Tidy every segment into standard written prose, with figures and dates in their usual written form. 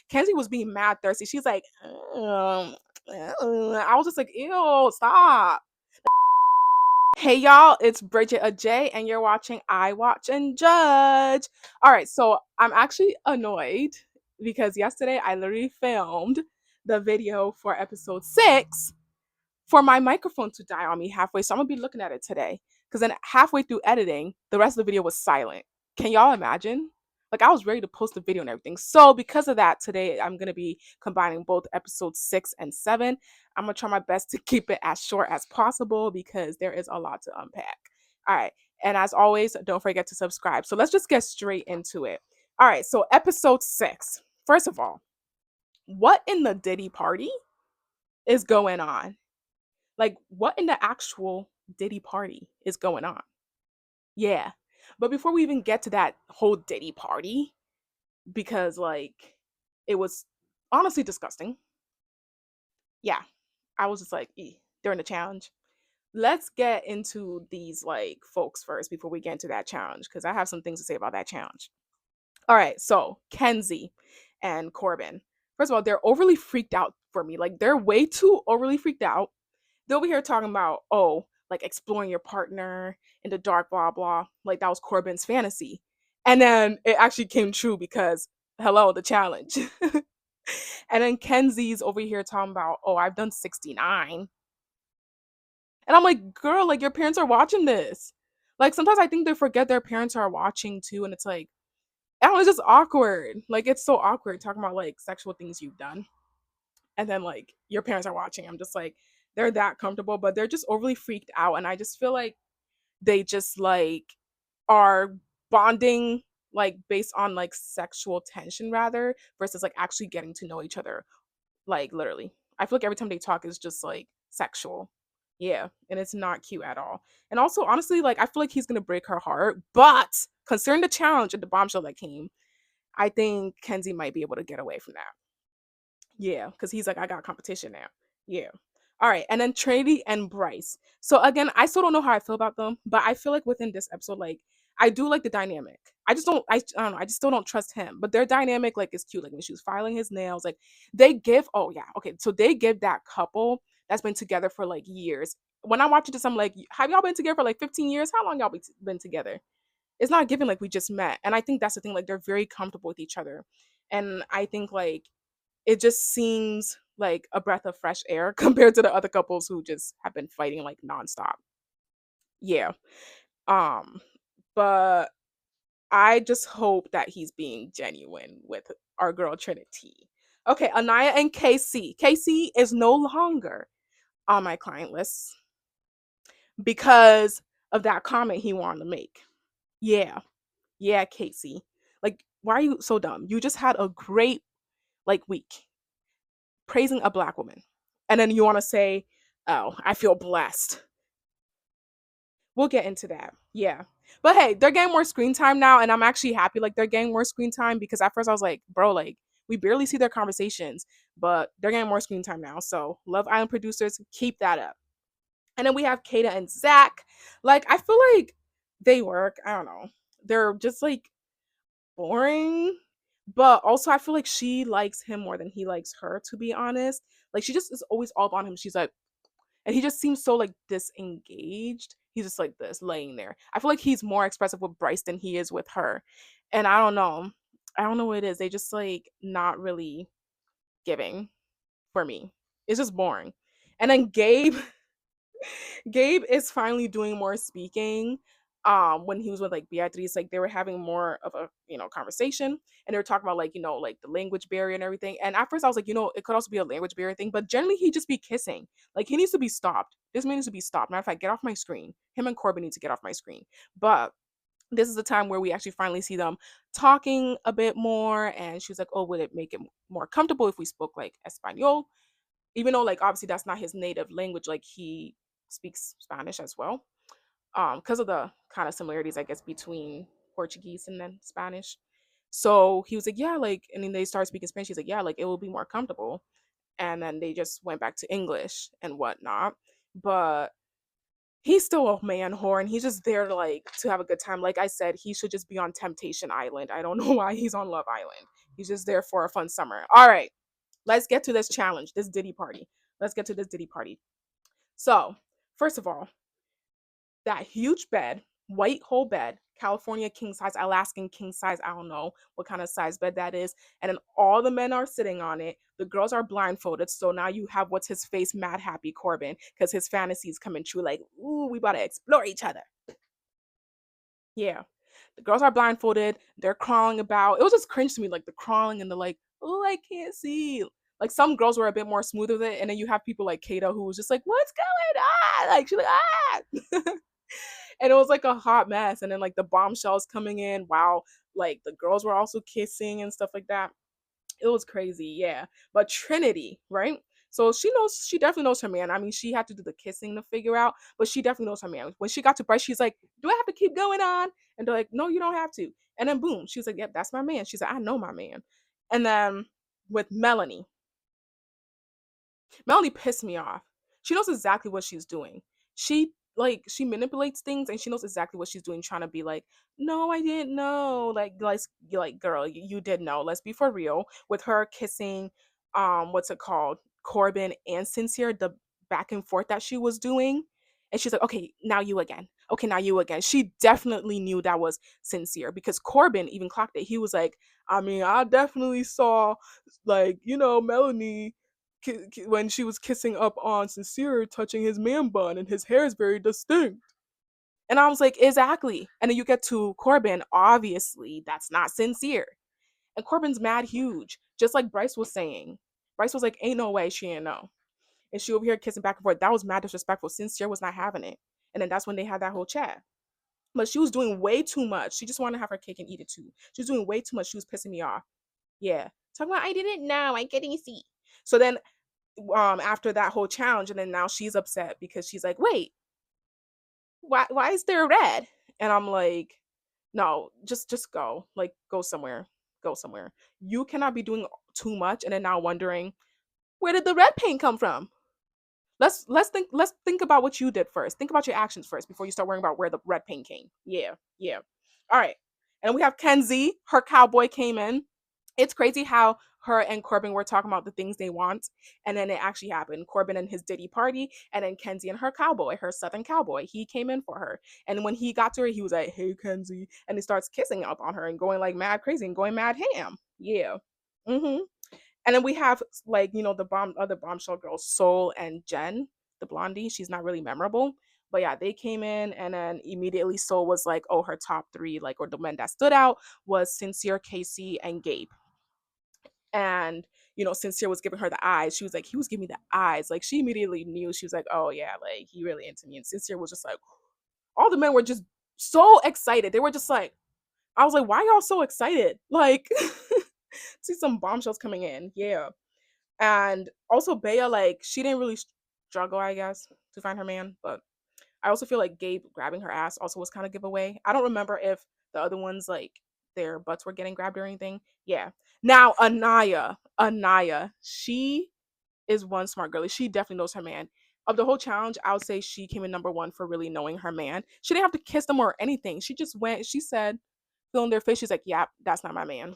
Kenzie was being mad thirsty. She's like, I was just like, ew, stop. Hey y'all, it's Bridget a J, and you're watching I Watch and Judge. All right, so I'm actually annoyed because yesterday I literally filmed the video for episode 6 for my microphone to die on me halfway. So I'm gonna be looking at it today because then halfway through editing, the rest of the video was silent. Can y'all imagine? Like I was ready to post the video and everything. So because of that, today I'm gonna be combining both episodes 6 and 7. I'm gonna try my best to keep it as short as possible because there is a lot to unpack. All right. And as always, don't forget to subscribe. So let's just get straight into it. All right. So episode 6. First of all, what in the Diddy party is going on? Like, what in the actual Diddy party is going on? Yeah. But before we even get to that whole Diddy party, because like it was honestly disgusting. Yeah. I was just like, during the challenge. Let's get into these like folks first before we get into that challenge, because I have some things to say about that challenge. All right, so Kenzie and Corbin. First of all, they're overly freaked out for me. Like they're way too overly freaked out. They're over here talking about, oh, like exploring your partner in the dark, blah, blah. Like that was Corbin's fantasy. And then it actually came true because, hello, the challenge. And then Kenzie's over here talking about, oh, I've done 69. And I'm like, girl, like your parents are watching this. Like sometimes I think they forget their parents are watching too. And it's like, I don't know, it's just awkward. Like it's so awkward talking about like sexual things you've done. And then like your parents are watching. I'm just like, they're that comfortable, but they're just overly freaked out. And I just feel like they just like are bonding like based on like sexual tension rather versus like actually getting to know each other. Like literally. I feel like every time they talk is just like sexual. Yeah. And it's not cute at all. And also honestly, like I feel like he's gonna break her heart. But considering the challenge and the bombshell that came, I think Kenzie might be able to get away from that. Yeah, because he's like, I got competition now. Yeah. All right. And then Trinity and Bryce. So again, I still don't know how I feel about them, but I feel like within this episode, like I do like the dynamic. I don't know, I just still don't trust him. But their dynamic like is cute. Like when she was filing his nails, like they give, oh yeah, okay. So they give that couple that's been together for like years. When I watch this, I'm like, have y'all been together for like 15 years? How long y'all been together? It's not given like we just met. And I think that's the thing, like they're very comfortable with each other. And I think like it just seems like a breath of fresh air compared to the other couples who just have been fighting like nonstop. Yeah. Um, but I just hope that he's being genuine with our girl Trinity. Okay, Anaya and Casey. Casey is no longer on my client list because of that comment he wanted to make. Yeah. Yeah, Casey. Like, why are you so dumb? You just had a great like week praising a black woman. And then you want to say, oh, I feel blessed. We'll get into that. Yeah. But hey, they're getting more screen time now. And I'm actually happy like they're getting more screen time because at first I was like, bro, like we barely see their conversations, but they're getting more screen time now. So Love Island producers, keep that up. And then we have Kata and Zach. Like, I feel like they work. I don't know. They're just like boring. But also I feel like she likes him more than he likes her, to be honest. Like she just is always all on him. She's like, and he just seems so like disengaged. He's just like this laying there. I feel like he's more expressive with Bryce than he is with her. And I don't know. I don't know what it is. They just like not really giving for me. It's just boring. And then Gabe, Gabe is finally doing more speaking. When he was with like Beatrice, like they were having more of a conversation, and they were talking about like like the language barrier and everything. And at first, I was like, it could also be a language barrier thing, but generally, he just be kissing. Like he needs to be stopped. This man needs to be stopped. Matter of fact, get off my screen. Him and Corbin need to get off my screen. But this is the time where we actually finally see them talking a bit more. And she was like, "Oh, would it make it more comfortable if we spoke like Espanol?" Even though like obviously that's not his native language. Like he speaks Spanish as well because of the kind of similarities, I guess, between Portuguese and then Spanish. So he was like, yeah, like, and then they started speaking Spanish. He's like, yeah, like it will be more comfortable. And then they just went back to English and whatnot. But He's still a man whore and he's just there to like to have a good time. Like I said, he should just be on Temptation Island. I don't know why he's on Love Island. He's just there for a fun summer. All right, let's get to this challenge, this Diddy party. Let's get to this Diddy party. So, first of all, that huge bed, white whole bed, California king size, Alaskan king size, I don't know what kind of size bed that is. And then all the men are sitting on it. The girls are blindfolded. So now you have what's his face, mad happy Corbin, because his fantasies coming true. Like, ooh, we about to explore each other. Yeah. The girls are blindfolded. They're crawling about. It was just cringe to me, like the crawling and the like, oh, I can't see. Like some girls were a bit more smooth with it. And then you have people like Kato who was just like, what's going on? Like, she's like, ah. And it was like a hot mess. And then like the bombshells coming in. Wow. Like the girls were also kissing and stuff like that. It was crazy, yeah. But Trinity, right? So she definitely knows her man. I mean, she had to do the kissing to figure out, but she definitely knows her man. When she got to Bryce, she's like, "Do I have to keep going on?" And they're like, "No, you don't have to." And then boom, she was like, "Yep, that's my man." She's like, "I know my man." And then with Melanie pissed me off. She knows exactly what she's doing. She manipulates things and she knows exactly what she's doing, trying to be like, no, I didn't know. Like girl, you did know. Let's be for real. With her kissing, what's it called? Corbin and Sincere, the back and forth that she was doing. And she's like, okay, now you again. Okay, now you again. She definitely knew that was Sincere because Corbin even clocked it. He was like, I mean, I definitely saw like, Melanie when she was kissing up on Sincere, touching his man bun, and his hair is very distinct. And I was like, exactly. And then you get to Corbin, obviously, that's not Sincere. And Corbin's mad huge, just like Bryce was saying. Bryce was like, ain't no way she didn't know. And she over here kissing back and forth. That was mad disrespectful. Sincere was not having it. And then that's when they had that whole chat. But she was doing way too much. She just wanted to have her cake and eat it too. She was doing way too much. She was pissing me off. Yeah. Talking about, I didn't know. I couldn't see. So then after that whole challenge, and then now she's upset because she's like, wait, why is there red? And I'm like, no, just go, like, go somewhere. You cannot be doing too much and then now wondering, where did the red paint come from? Let's think about what you did first. Think about your actions first before you start worrying about where the red paint came. Yeah, yeah. All right. And we have Kenzie, her cowboy came in. It's crazy how her and Corbin were talking about the things they want, and then it actually happened. Corbin and his Diddy party, and then Kenzie and her cowboy, her Southern cowboy, he came in for her. And when he got to her, he was like, "Hey, Kenzie," and he starts kissing up on her and going like mad crazy and going mad ham. Yeah. Mm-hmm. And then we have like the other bombshell girls, Soul and Jen, the blondie. She's not really memorable, but yeah, they came in, and then immediately Soul was like, "Oh, her top three, like, or the men that stood out was Sincere, Casey, and Gabe." And Sincere was giving her the eyes. She was like, he was giving me the eyes. Like she immediately knew. She was like, oh yeah, like he really into me. And Sincere was just like, all the men were just so excited. They were just like, I was like, why y'all so excited? Like, see some bombshells coming in. Yeah. And also Bea, like, she didn't really struggle, I guess, to find her man. But I also feel like Gabe grabbing her ass also was kind of giveaway. I don't remember if the other ones, like, their butts were getting grabbed or anything. Yeah. Now Anaya, she is one smart girlie. She definitely knows her man. Of the whole challenge, I would say she came in number one for really knowing her man. She didn't have to kiss them or anything. She just went. She said, feeling their face. She's like, "Yeah, that's not my man,"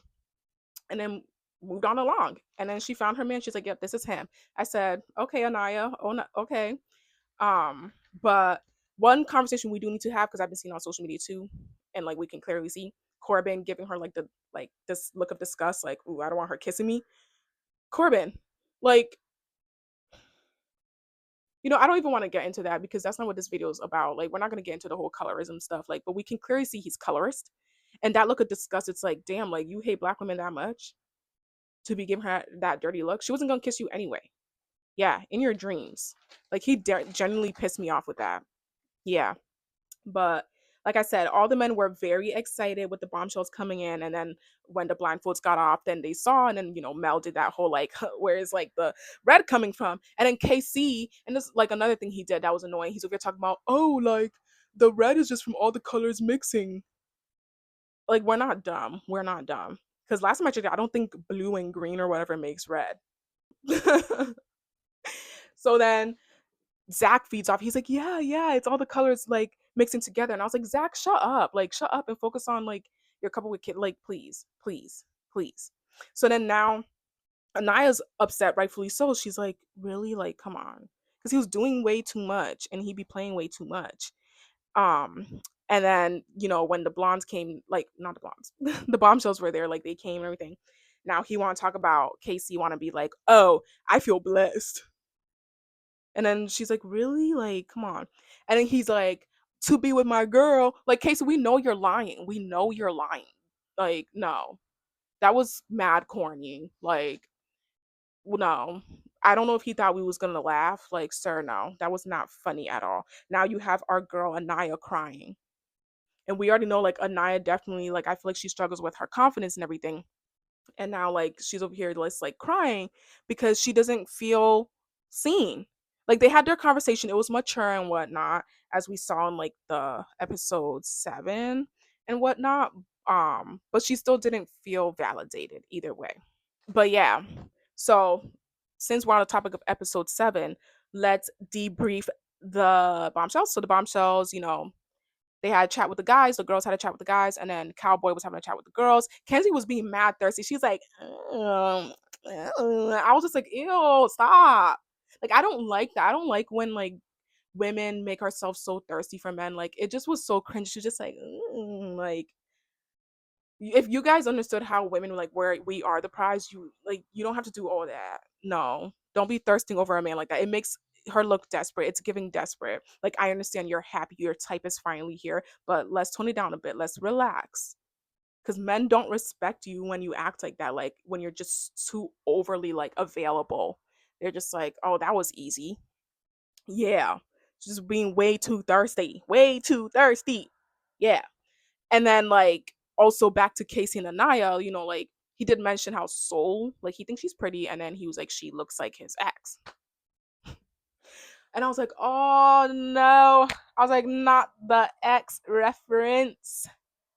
and then moved on along. And then she found her man. She's like, "Yep, this is him." I said, "Okay, Anaya. Oh, no, okay." Um, but one conversation we do need to have, because I've been seeing on social media too, and like we can clearly see Corbin giving her like this look of disgust, like, "Ooh, I don't want her kissing me." Corbin, like, I don't even want to get into that because that's not what this video is about. Like, we're not gonna get into the whole colorism stuff. Like, but we can clearly see he's colorist, and that look of disgust. It's like, damn, like you hate black women that much to be giving her that dirty look. She wasn't gonna kiss you anyway. Yeah, in your dreams. Like he genuinely pissed me off with that. Yeah. But like I said, all the men were very excited with the bombshells coming in. And then when the blindfolds got off, then they saw, and then, Mel did that whole like, where is like the red coming from? And then KC, and this like another thing he did that was annoying. He's over here talking about, oh, like the red is just from all the colors mixing. Like, we're not dumb. We're not dumb. Because last time I checked, I don't think blue and green or whatever makes red. So then Zach feeds off. He's like, yeah, yeah, it's all the colors like mixing together. And I was like, Zach, shut up. Like, shut up and focus on like your couple with kid. Like, please, please, please. So then now Anaya's upset, rightfully so. She's like, really? Like, come on. Because he was doing way too much and he'd be playing way too much. Um, and then, when the blondes came, like, not the blondes, the bombshells were there, like they came and everything. Now he wanna talk about Casey, wanna be like, oh, I feel blessed. And then she's like, really? Like, come on. And then he's like, to be with my girl. Like, Casey, we know you're lying. We know you're lying. Like, no. That was mad corny. Like, no. I don't know if he thought we was gonna laugh. Like, sir, no. That was not funny at all. Now you have our girl Anaya crying. And we already know like Anaya definitely, like, I feel like she struggles with her confidence and everything. And now like she's over here just like crying because she doesn't feel seen. Like they had their conversation, it was mature and whatnot, as we saw in like the episode 7 and whatnot. But she still didn't feel validated either way. But yeah, so since we're on the topic of episode 7, let's debrief the bombshells. So the bombshells, they had a chat with the guys, the girls had a chat with the guys, and then Cowboy was having a chat with the girls. Kenzie was being mad thirsty. She's like, I was just like, ew, stop. Like, I don't like that. I don't like when like women make ourselves so thirsty for men. Like, it just was so cringe. She's just like, like, if you guys understood how women like where we are the prize, you don't have to do all that. No, don't be thirsting over a man like that. It makes her look desperate. It's giving desperate. Like, I understand you're happy your type is finally here, but let's tone it down a bit. Let's relax, because men don't respect you when you act like that. Like when you're just too overly like available, they're just like, oh, that was easy. Yeah, just being way too thirsty. Yeah. And then like also back to Casey and Anaya, like he did mention how Soul, like he thinks she's pretty, and then he was like, she looks like his ex. And I was like, oh no. I was like, not the ex reference.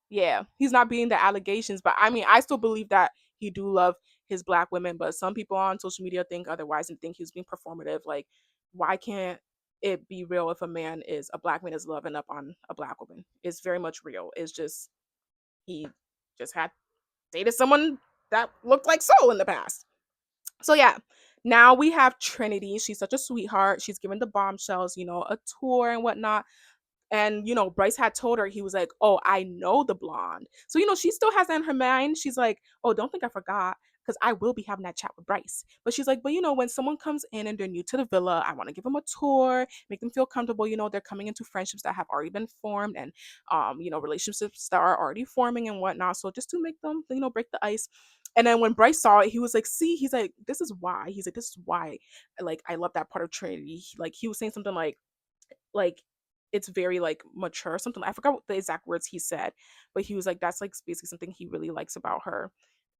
Yeah, he's not being the allegations, but I mean, I still believe that he do love his black women, but some people on social media think otherwise and think he's being performative. Like, why can't it be real if a black man is loving up on a black woman? It's very much real. It's just he just had dated someone that looked like Soul in the past. So yeah, now we have Trinity. She's such a sweetheart. She's given the bombshells, a tour and whatnot. And Bryce had told her, he was like, oh, I know the blonde. So she still has that in her mind. She's like, oh, don't think I forgot, because I will be having that chat with Bryce. But she's like, but when someone comes in and they're new to the villa, I want to give them a tour, make them feel comfortable. They're coming into friendships that have already been formed, and relationships that are already forming and whatnot. So just to make them break the ice. And then when Bryce saw it, he was like, see, he's like, this is why. He's like, this is why, like, I love that part of Trinity. Like, he was saying something like it's very like mature, something. I forgot what the exact words he said, but he was like, that's like basically something he really likes about her,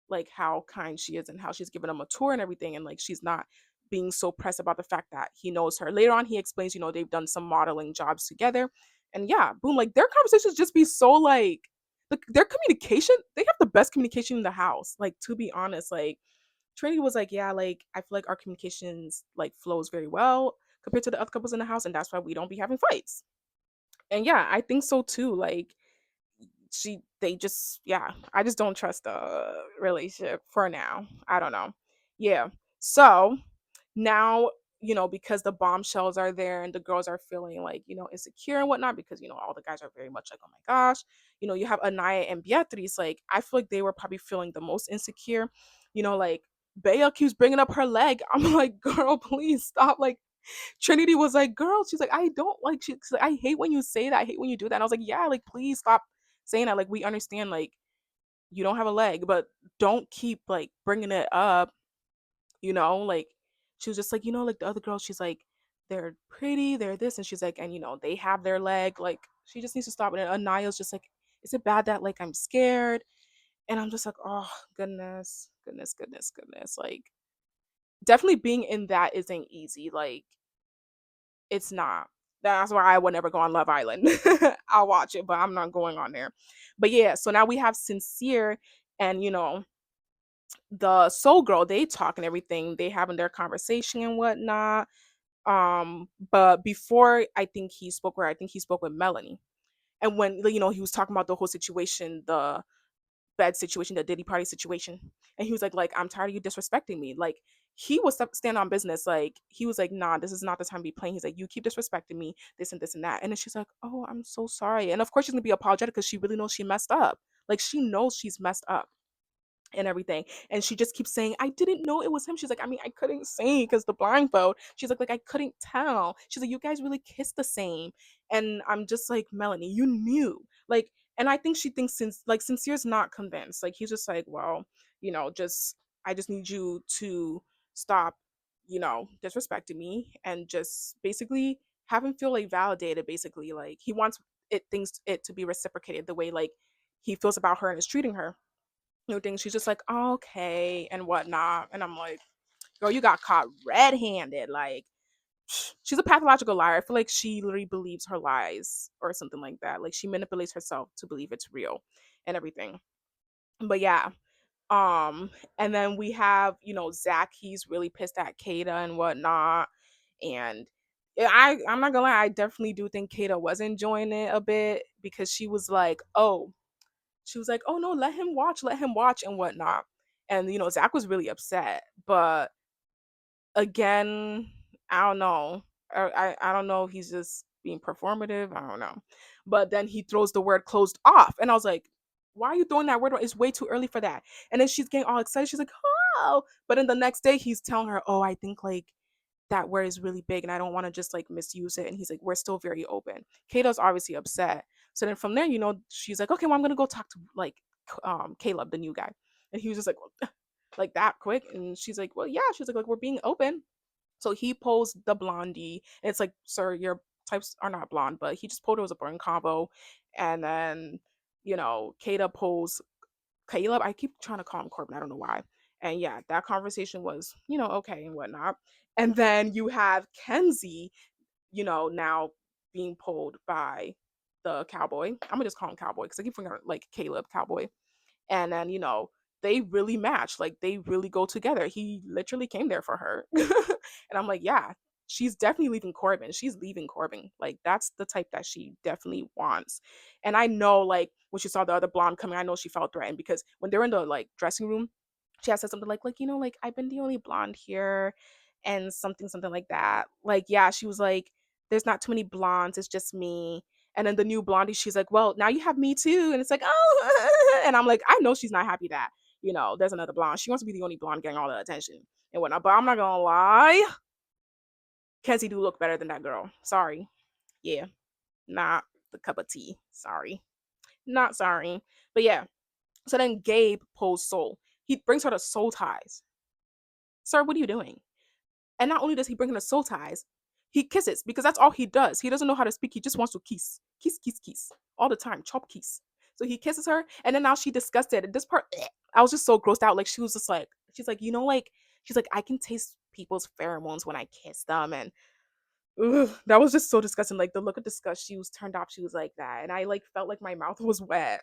like how kind she is and how she's given him a tour and everything, and like she's not being so pressed about the fact that he knows her. Later on he explains, they've done some modeling jobs together, and yeah, boom, like their conversations just be so like their communication, they have the best communication in the house, like, to be honest. Like, Trinity was like, yeah, like I feel like our communications like flows very well compared to the other couples in the house, and that's why we don't be having fights. And yeah, I think so too. Like, they just, yeah, I just don't trust the relationship for now. I don't know. Yeah. So now, because the bombshells are there and the girls are feeling like, insecure and whatnot, because, all the guys are very much like, oh my gosh, you have Anaya and Beatrice. Like, I feel like they were probably feeling the most insecure. Like, Bea keeps bringing up her leg. I'm like, girl, please stop. Like, Trinity was like, girl, she's like, I don't like, she's like, I hate when you say that. I hate when you do that. And I was like, yeah, like, please stop saying that. Like, we understand, like, you don't have a leg, but don't keep, like, bringing it up, Like, she was just like, like the other girls, she's like, they're pretty, they're this. And she's like, and, they have their leg. Like, she just needs to stop. And Anaya's just like, is it bad that, like, I'm scared? And I'm just like, oh, goodness, goodness, goodness, goodness. Like, definitely being in that isn't easy. Like, it's not. That's why I would never go on Love Island. I'll watch it, but I'm not going on there. But yeah, so now we have Sincere and the Soul Girl. They talk and everything. They having their conversation and whatnot. But before I think he spoke with her, I think he spoke with Melanie. And when he was talking about the whole situation, the bed situation, the Diddy party situation, and he was like, I'm tired of you disrespecting me. Like he was stand on business. Like he was like, nah, this is not the time to be playing. He's like, you keep disrespecting me, this and this and that. And then she's like, oh, I'm so sorry. And of course she's gonna be apologetic because she really knows she messed up. Like she knows she's messed up and everything. And she just keeps saying, I didn't know it was him. She's like, I mean, I couldn't see because the blindfold. She's like, I couldn't tell. She's like, you guys really kissed the same. And I'm just like, Melanie, you knew. Like, and I think she thinks Sincere's not convinced. Like he's just like, well, just I just need you to stop, disrespecting me and just basically have him feel like validated, basically. Like he wants it to be reciprocated the way like he feels about her and is treating her things. She's just like, "Oh, okay, and whatnot." And I'm like, girl, you got caught red-handed. Like, she's a pathological liar. I feel like she literally believes her lies or something like that. Like, she manipulates herself to believe it's real and everything. But yeah, and then we have, Zach. He's really pissed at Kada and whatnot. And I'm not gonna lie, I definitely do think Kada was enjoying it a bit because she was like, "Oh no, let him watch and whatnot." And Zach was really upset, but again, I don't know. I don't know if he's just being performative. I don't know. But then he throws the word closed off, and I was like, "Why are you throwing that word? It's way too early for that." And then she's getting all excited. She's like, "Oh!" But then the next day, he's telling her, "Oh, I think like that word is really big and I don't want to just like misuse it." And he's like, we're still very open. Kato's obviously upset. So then from there, she's like, okay, well, I'm gonna go talk to like Caleb, the new guy. And he was just like, like that quick. And she's like, well, yeah. She's like we're being open. So he posed the blondie. And it's like, sir, your types are not blonde, but he just posed it was a burn combo. And then, Kata posed Caleb. I keep trying to call him Corbin. I don't know why. And yeah, that conversation was, okay and whatnot. And then you have Kenzie, now being pulled by the cowboy. I'm gonna just call him cowboy because I keep forgetting like Caleb cowboy. And then, they really match. Like they really go together. He literally came there for her. And I'm like, yeah, she's definitely leaving Corbin. She's leaving Corbin. Like that's the type that she definitely wants. And I know like when she saw the other blonde coming, I know she felt threatened because when they're in the like dressing room, she has said something like, like I've been the only blonde here and something like that. Like, yeah, she was like, there's not too many blondes, it's just me. And then the new blondie, she's like, well, now you have me too. And it's like, oh, and I'm like, I know she's not happy that, there's another blonde. She wants to be the only blonde getting all the attention and whatnot. But I'm not gonna lie, Kenzie do look better than that girl. Sorry. Yeah, not the cup of tea. Sorry. Not sorry. But yeah. So then Gabe pulls Soul. He brings her to soul ties. Sir, what are you doing? And not only does he bring her to soul ties, he kisses because that's all he does. He doesn't know how to speak. He just wants to kiss, kiss, kiss, kiss all the time. Chop kiss. So he kisses her, and then now she disgusted. And this part, I was just so grossed out. Like she was just like, she's like, she's like, I can taste people's pheromones when I kiss them, and ugh, that was just so disgusting. Like the look of disgust, she was turned off. She was like that, and I like felt like my mouth was wet.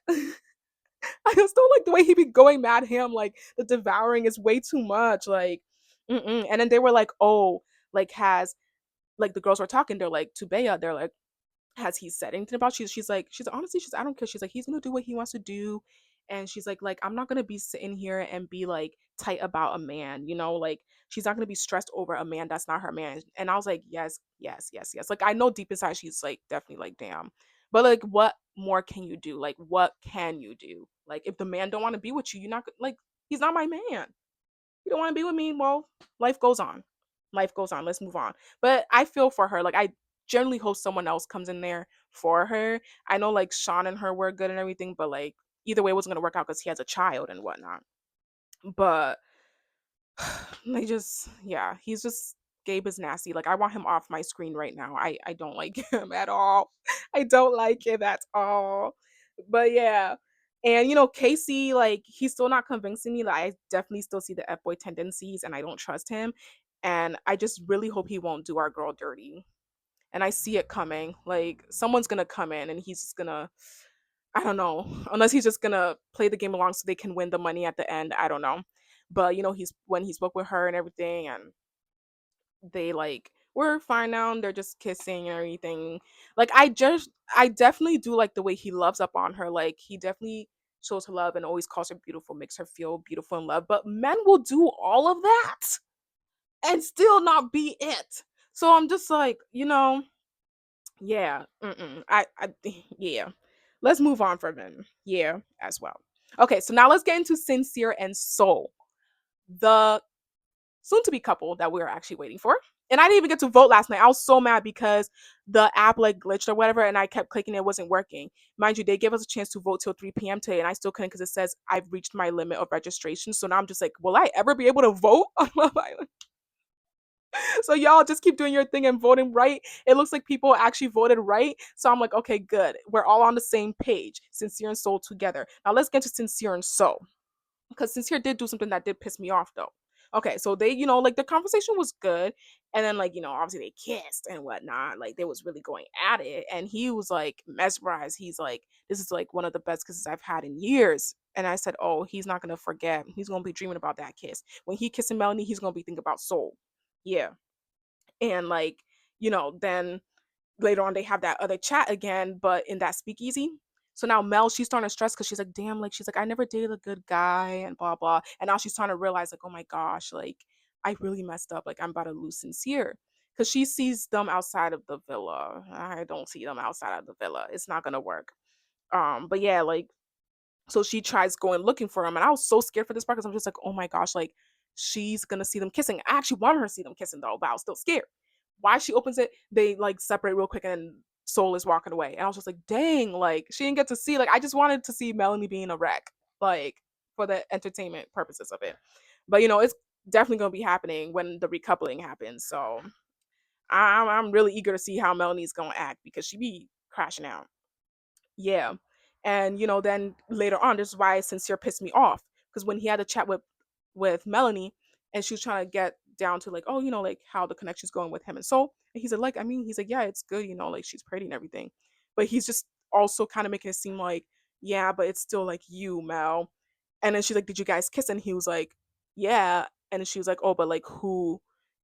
I just don't like the way he be going mad ham. Like the devouring is way too much. Like, mm-mm. And then they were like, oh, like has like the girls were talking. They're like to Bea. They're like, has he said anything about you? She's honestly, I don't care. She's like, he's gonna do what he wants to do. And she's like I'm not gonna be sitting here and be like tight about a man, like she's not gonna be stressed over a man that's not her man. And I was like, yes, yes, yes, yes. Like I know deep inside she's like definitely like, damn. But like what more can you do? Like what can you do? Like if the man don't want to be with you, you're not like he's not my man. You don't want to be with me? Well, life goes on. Life goes on. Let's move on. But I feel for her. Like I generally hope someone else comes in there for her. I know like Sean and her were good and everything, but like either way it wasn't gonna work out because he has a child and whatnot. But they just yeah, he's just Gabe is nasty. Like I want him off my screen right now. I don't like him at all. I don't like him at all. But yeah. And Casey, like he's still not convincing me. Like I definitely still see the F boy tendencies and I don't trust him. And I just really hope he won't do our girl dirty. And I see it coming. Like someone's gonna come in and he's just gonna I don't know. Unless he's just gonna play the game along so they can win the money at the end. I don't know. But he's when he spoke with her and everything and they like we're fine now. And they're just kissing and everything. Like I definitely do like the way he loves up on her. Like he definitely shows her love and always calls her beautiful, makes her feel beautiful and loved. But men will do all of that and still not be it. So I'm just like, yeah, yeah. Let's move on from him. Yeah, as well. Okay, so now let's get into Sincere and Soul, the soon to be couple that we are actually waiting for. And I didn't even get to vote last night. I was so mad because the app like glitched or whatever, and I kept clicking, it wasn't working. Mind you, they gave us a chance to vote till 3 p.m. today, and I still couldn't because it says I've reached my limit of registration. So now I'm just like, will I ever be able to vote on Love Island? So y'all just keep doing your thing and voting right. It looks like people actually voted right. So I'm like, okay, good. We're all on the same page. Sincere and Soul together. Now let's get to Sincere and Soul. Because Sincere did do something that did piss me off though. Okay, so they, like the conversation was good. And then like, obviously they kissed and whatnot. Like they was really going at it. And he was like mesmerized. He's like, this is like one of the best kisses I've had in years. And I said, oh, he's not gonna forget. He's gonna be dreaming about that kiss. When he kissing Melanie, he's gonna be thinking about Soul. Yeah. And like, then later on they have that other chat again, but in that speakeasy. So now Mel, she's starting to stress because she's like, damn, like she's like, I never dated a good guy and blah blah. And now she's trying to realize, like, oh my gosh, like I really messed up. Like I'm about to lose Sincere. Because she sees them outside of the villa. I don't see them outside of the villa. It's not gonna work. But yeah, like so she tries going looking for him, and I was so scared for this part because I'm just like, oh my gosh, like she's gonna see them kissing. I actually wanted her to see them kissing though, but I was still scared. Why she opens it, they like separate real quick, and Soul is walking away, and I was just like, dang, like she didn't get to see. Like I just wanted to see Melanie being a wreck, like for the entertainment purposes of it. But it's definitely gonna be happening when the recoupling happens. So I'm really eager to see how Melanie's gonna act because she be crashing out. Yeah. And then later on, this is why Sincere pissed me off. Because when he had a chat with Melanie and she was trying to get down to like, oh, like how the connection's going with him and Soul. And he said, like, I mean, he's like, yeah, it's good, like she's pretty and everything. But he's just also kind of making it seem like, yeah, but it's still like you, Mel. And then she's like, did you guys kiss? And he was like, yeah. And then she was like, oh, but like who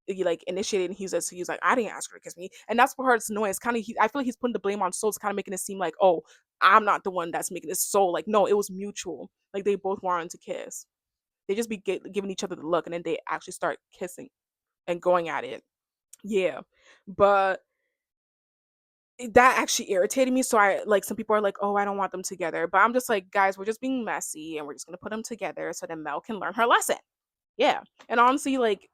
he like initiated? And he was like, I didn't ask her to kiss me. And that's for her it's annoying. It's kind of I feel like he's putting the blame on Soul. It's kind of making it seem like, oh, I'm not the one that's making this Soul. Like, no, it was mutual. Like they both wanted to kiss. They just be giving each other the look, and then they actually start kissing and going at it. Yeah, but that actually irritated me. So I like some people are like, oh, I don't want them together, but I'm just like, guys, we're just being messy, and we're just gonna put them together so then Mel can learn her lesson. Yeah, and honestly, like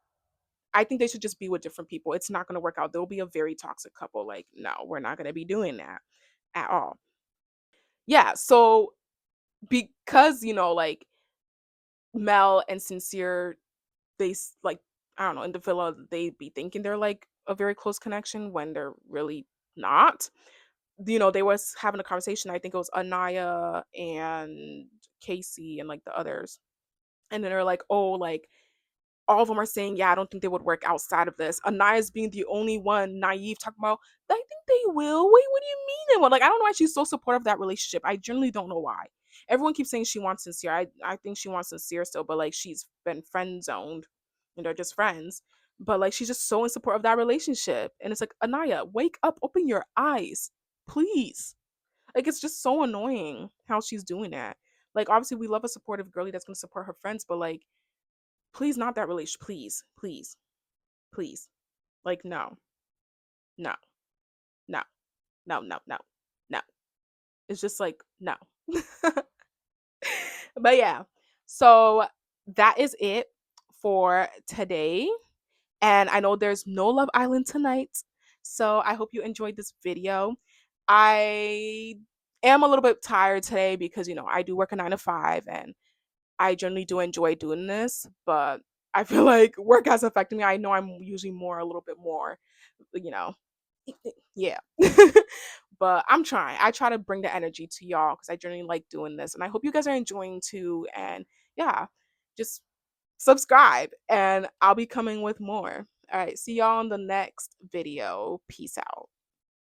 I think they should just be with different people. It's not gonna work out. They'll be a very toxic couple. Like, no, we're not gonna be doing that at all. Yeah, so because like Mel and Sincere, like I don't know, in the villa they be thinking they're like a very close connection when they're really not. They was having a conversation. I think it was Anaya and Casey and like the others, and then they're like, oh, like all of them are saying, yeah, I don't think they would work outside of this. Anaya's being the only one naive, talking about, I think they will. Wait, what do you mean they will? Like, I don't know why she's so supportive of that relationship. I generally don't know why. Everyone keeps saying she wants Sincere. I think she wants Sincere still, but like she's been friend zoned and they're just friends. But like she's just so in support of that relationship. And it's like, Anaya, wake up, open your eyes. Please. Like it's just so annoying how she's doing that. Like obviously we love a supportive girlie that's gonna support her friends, but like please not that relation. Please, please, please. Like no, no, no, no, no, no, no. It's just like no. But yeah, so that is it for today. And I know there's no Love Island tonight. So I hope you enjoyed this video. I am a little bit tired today because, I do work a 9 to 5 and I generally do enjoy doing this, but I feel like work has affected me. I know I'm usually a little bit more, you know, yeah. But I'm trying. I try to bring the energy to y'all because I generally like doing this. And I hope you guys are enjoying too. And yeah, just subscribe and I'll be coming with more. All right. See y'all in the next video. Peace out.